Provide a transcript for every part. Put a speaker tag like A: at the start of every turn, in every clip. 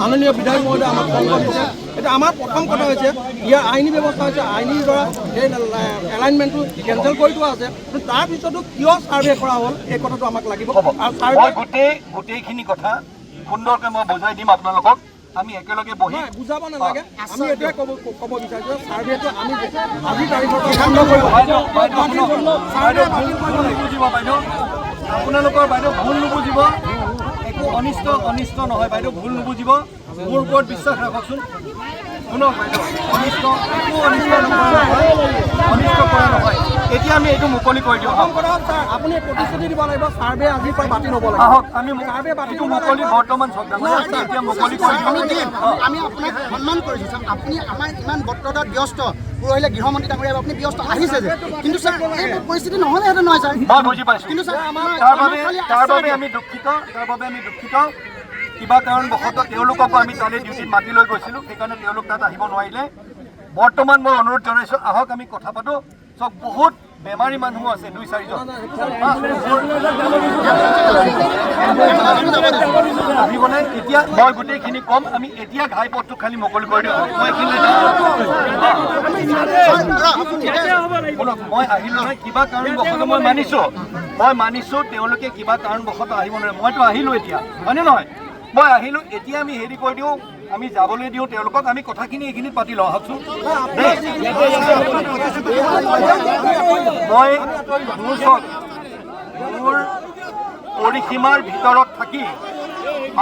A: মাননীয় বিধায়ক মহোদয় আমাক কল কৰিছে। এটা আমাৰ প্ৰথম কথা হৈছে ইয়াৰ আইনী ব্যৱস্থা হৈছে আইনীৰ দ্বাৰা এই এলাইনমেণ্টটো কেঞ্চেল কৰি থোৱা আছে। তাৰপিছতো কিয় ছাৰ্ভে কৰা হ'ল এই কথাটো আমাক লাগিব। আৰু
B: গোটেইখিনি কথা সুন্দৰকৈ মই বুজাই দিম আপোনালোকক। আমি একেলগে বহি
A: বুজাব নালাগে। আমি এইটোৱে ক'ব বিচাৰিছোঁ ছাৰ্ভেটো আমি আজি তাৰিখৰ বন্ধ কৰিব
B: বাইদেউ আপোনালোকৰ বাইদেউ ভুল নুবুজিব। একো অনিষ্ট নহয় বাইদেউ, ভুল নুবুজিব। মোৰ ওপৰত বিশ্বাস ৰাখকচোন। শুনক বাইদেউ, একো অনিষ্ট কৰা নহয়। এতিয়া আমি এইটো মুকলি কৰি দিওঁ।
A: আপুনি প্ৰতিশ্ৰুতি দিব লাগিব ছাৰ্ভে আজিৰ পৰা বাতিল হ'ব লাগিব।
B: আহক আমি ছাৰ্ভে বাতিল মুকলি বৰ্তমান এতিয়া মুকলি কৰি দিওঁ।
C: আমি আপোনাক সন্মান কৰিছোঁ। আপুনি আমাৰ ইমান বক্তব্যত ব্যস্ত, পৰহিলে গৃহমন্ত্ৰী ডাঙৰীয়া আপুনি ব্যস্ত আহিছে যে, কিন্তু ছাৰ এইটো পৰিস্থিতি নহ'লেহেঁতেন নহয় ছাৰ।
B: মই বুজি পাইছোঁ,
C: কিন্তু ছাৰ
B: তাৰ বাবে আমি দুখিত। কিবা কাৰণবশতঃ তেওঁলোককো আমি তালৈ ডিউটিত মাতি লৈ গৈছিলোঁ, সেইকাৰণে তেওঁলোক তাত আহিব নোৱাৰিলে। বৰ্তমান মই অনুৰোধ জনাইছোঁ আহক আমি কথা পাতোঁ। চব বহুত বেমাৰী মানুহ আছে, 2-4জন আহিবনে? এতিয়া মই গোটেইখিনি ক'ম। আমি এতিয়া ঘাইপথটো খালি মুকলি কৰি দিওঁ। মই এইখিনি মই আহিলোঁ নহয়, কিবা কাৰণবশতঃ মই মানিছোঁ তেওঁলোকে কিবা কাৰণবশতঃ আহিব নোৱাৰে। মইতো আহিলোঁ এতিয়া, হয়নে নহয়? মই আহিলোঁ এতিয়া আমি হেৰি কৰি দিওঁ, আমি যাবলৈ দিওঁ তেওঁলোকক। আমি কথাখিনি এইখিনিত পাতি লওঁ আহকচোন। মই মোৰ পৰিসীমাৰ ভিতৰত থাকি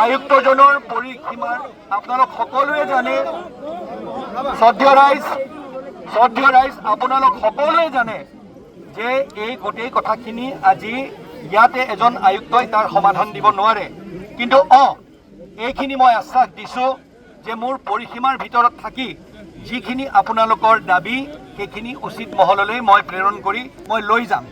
B: আয়ুক্তজনৰ পৰিসীমাৰ আপোনালোক সকলোৱে জানে, শ্ৰদ্ধেয় ৰাইজ আপোনালোক সকলোৱে জানে যে এই গোটেই কথাখিনি আজি ইয়াতে এজন আয়ুক্তই তাৰ সমাধান দিব নোৱাৰে। কিন্তু এইখিনি মই আশ্বাস দিছোঁ যে মোৰ পৰিসীমাৰ ভিতৰত থাকি যিখিনি আপোনালোকৰ দাবী সেইখিনি উচিত মহললৈ মই প্ৰেৰণ কৰি মই লৈ যাম।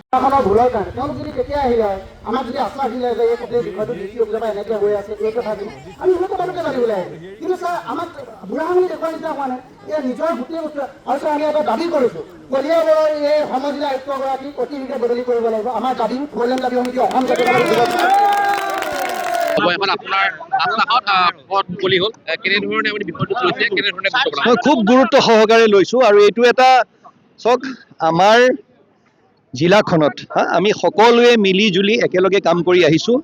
C: ভুলৰ কাৰণে তেওঁলোক যদি কেতিয়া আহিলে হয়, আমাক যদি আশ্বাস দিলে যে এই গোটেই বিষয়টো দৃষ্টি অভিযান এনেকৈ হৈ আছে, এই কথাখিনি আমি সেইটো মানুহকে জানিবলৈ আহিছোঁ। কিন্তু ছাৰ আমাক বুঢ়াঙুৰি দেখুওৱা নিচিনা হোৱা নাই। এই নিজৰ গোটেই বস্তু আৰু ছাৰ আমি এটা দাবী কৰিছোঁ, কলিয়াবৰৰ এই সমজিলা আয়ুক্তগৰাকী অতি শীঘ্ৰে বদলি কৰিব লাগিব। আমাৰ দাবী প্ৰব্লেম দাবী সমিতি অসম
D: মই খুব গুৰুত্ব সহকাৰে লৈছোঁ। আৰু এইটো এটা চাওক, আমাৰ জিলাখনত আমি সকলোৱে মিলি জুলি একেলগে কাম কৰি আহিছোঁ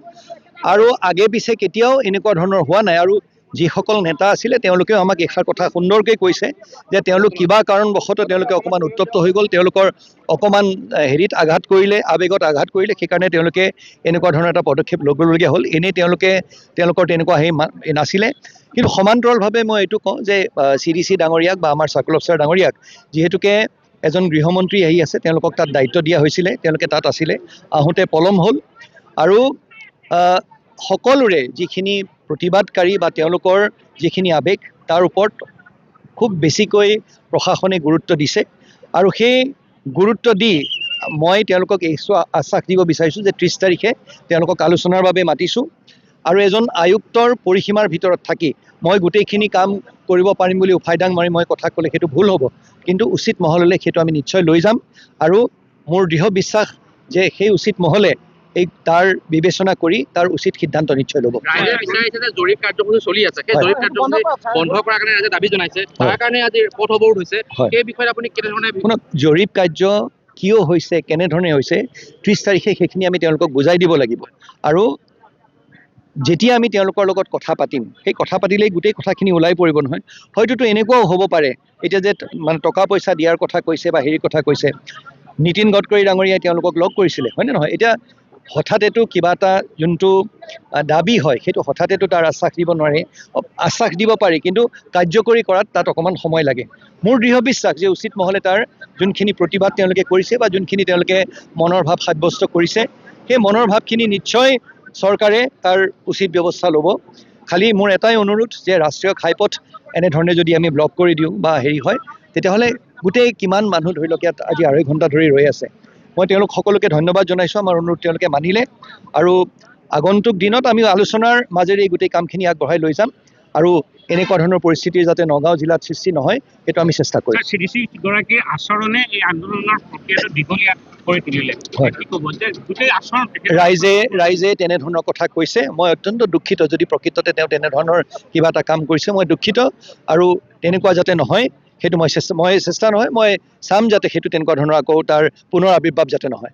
D: আৰু আগে পিছে কেতিয়াও এনেকুৱা ধৰণৰ হোৱা নাই। আৰু যিসকল নেতা আছিলে তেওঁলোকেও আমাক এষাৰ কথা সুন্দৰকৈ কৈছে যে তেওঁলোক কিবা কাৰণবশতঃ তেওঁলোকে অকণমান উত্তপ্ত হৈ গ'ল, তেওঁলোকৰ অকণমান হেৰিত আঘাত কৰিলে, আৱেগত আঘাত কৰিলে, সেইকাৰণে তেওঁলোকে এনেকুৱা ধৰণৰ এটা পদক্ষেপ ল'বলগীয়া হ'ল। এনেই তেওঁলোকৰ তেনেকুৱা হেৰি নাছিলে। কিন্তু সমান্তৰালভাৱে মই এইটো কওঁ যে CDC ডাঙৰীয়াক বা আমাৰ চাৰ্কল অফিচাৰ ডাঙৰীয়াক যিহেতুকে এজন গৃহমন্ত্ৰী আহি আছে, তেওঁলোকক তাত দায়িত্ব দিয়া হৈছিলে, তেওঁলোকে তাত আছিলে, আহোঁতে পলম হ'ল। আৰু সকলোৰে যিখিনি প্ৰতিবাদকাৰী বা তেওঁলোকৰ যিখিনি আৱেগ তাৰ ওপৰত খুব বেছিকৈ প্ৰশাসনে গুৰুত্ব দিছে। আৰু সেই গুৰুত্ব দি মই তেওঁলোকক এই আশ্বাস দিব বিচাৰিছোঁ যে 30 তাৰিখে তেওঁলোকক আলোচনাৰ বাবে মাতিছোঁ। আৰু এজন আয়ুক্তৰ পৰিসীমাৰ ভিতৰত থাকি মই গোটেইখিনি কাম কৰিব পাৰিম বুলি উফাইদাং মাৰি মই কথা ক'লে সেইটো ভুল হ'ব। কিন্তু উচিত মহললৈ সেইটো আমি নিশ্চয় লৈ যাম। আৰু মোৰ দৃঢ় বিশ্বাস যে সেই উচিত মহলে তাৰ বিবেচনা কৰি তাৰ উচিত সিদ্ধান্ত নিশ্চয় ল'ব।
E: জৰীপ কাৰ্যসূচী চলি আছে, সেই জৰীপ কাৰ্যসূচী বন্ধ কৰাৰ কাৰণে আজি দাবী জনাইছে, তাৰ কাৰণে আজি পথ অৱৰোধ হৈছে। সেই বিষয়ে আপুনি কেনেধৰণে
D: জৰীপ কাৰ্য কিয় হৈছে, কেনেধৰণে হৈছে, 30 তাৰিখে সেইখিনি আমি তেওঁলোকক বুজাই দিব লাগিব। আৰু যেতিয়া আমি তেওঁলোকৰ লগত কথা পাতিম, সেই কথা পাতিলেই গোটেই কথাখিনি ওলাই পৰিব নহয়। হয়তোতো এনেকুৱাও হ'ব পাৰে, এতিয়া যে মানে টকা পইচা দিয়াৰ কথা কৈছে বা হেৰিৰ কথা কৈছে, নীতিন গডকৰী ডাঙৰীয়াই তেওঁলোকক লগ কৰিছিলে, হয়নে নহয়? এতিয়া হঠাতেতো কিবা এটা যোনটো দাবী হয় সেইটো হঠাতেতো তাৰ আশ্বাস দিব নোৱাৰে। আশ্বাস দিব পাৰি, কিন্তু কাৰ্যকৰী কৰাত তাত অকণমান সময় লাগে। মোৰ দৃঢ় বিশ্বাস যে উচিত মহলে তাৰ যোনখিনি প্ৰতিবাদ তেওঁলোকে কৰিছে বা যোনখিনি তেওঁলোকে মনৰ ভাৱ সাব্যস্ত কৰিছে, সেই মনৰ ভাৱখিনি নিশ্চয় চৰকাৰে তাৰ উচিত ব্যৱস্থা ল'ব। খালি মোৰ এটাই অনুৰোধ যে ৰাষ্ট্ৰীয় ঘাইপথ এনেধৰণে যদি আমি ব্লক কৰি দিওঁ বা হেৰি হয় তেতিয়াহ'লে গোটেই কিমান মানুহ ধৰি লওক ইয়াত আজি 2.5 ঘণ্টা ধৰি ৰৈ আছে। মই তেওঁলোক সকলোকে ধন্যবাদ জনাইছোঁ, আমাৰ অনুৰোধ তেওঁলোকে মানিলে আৰু আগন্তুক দিনত আমি আলোচনাৰ মাজেৰে এই গোটেই কামখিনি আগবঢ়াই লৈ যাম আৰু এনেকুৱা ধৰণৰ পৰিস্থিতি যাতে নগাঁও জিলাত সৃষ্টি নহয় সেইটো আমি চেষ্টা কৰিম।
F: CDC গৰাকীৰ আচৰণে এই আন্দোলনৰ প্ৰক্ৰিয়াটো দীঘলীয়া কৰি তুলিলে। কি ক'ব যে গোটেই আচৰণ
D: ৰাইজে তেনেধৰণৰ কথা কৈছে, মই অত্যন্ত দুখিত যদি প্ৰকৃততে তেওঁ তেনেধৰণৰ কিবা এটা কাম কৰিছে, মই দুখিত আৰু তেনেকুৱা যাতে নহয় সেইটো মই চেষ্টা নহয় মই চাম যাতে সেইটো তেনেকুৱা ধৰণৰ আকৌ তাৰ পুনৰ আৱিৰ্ভাৱ যাতে নহয়।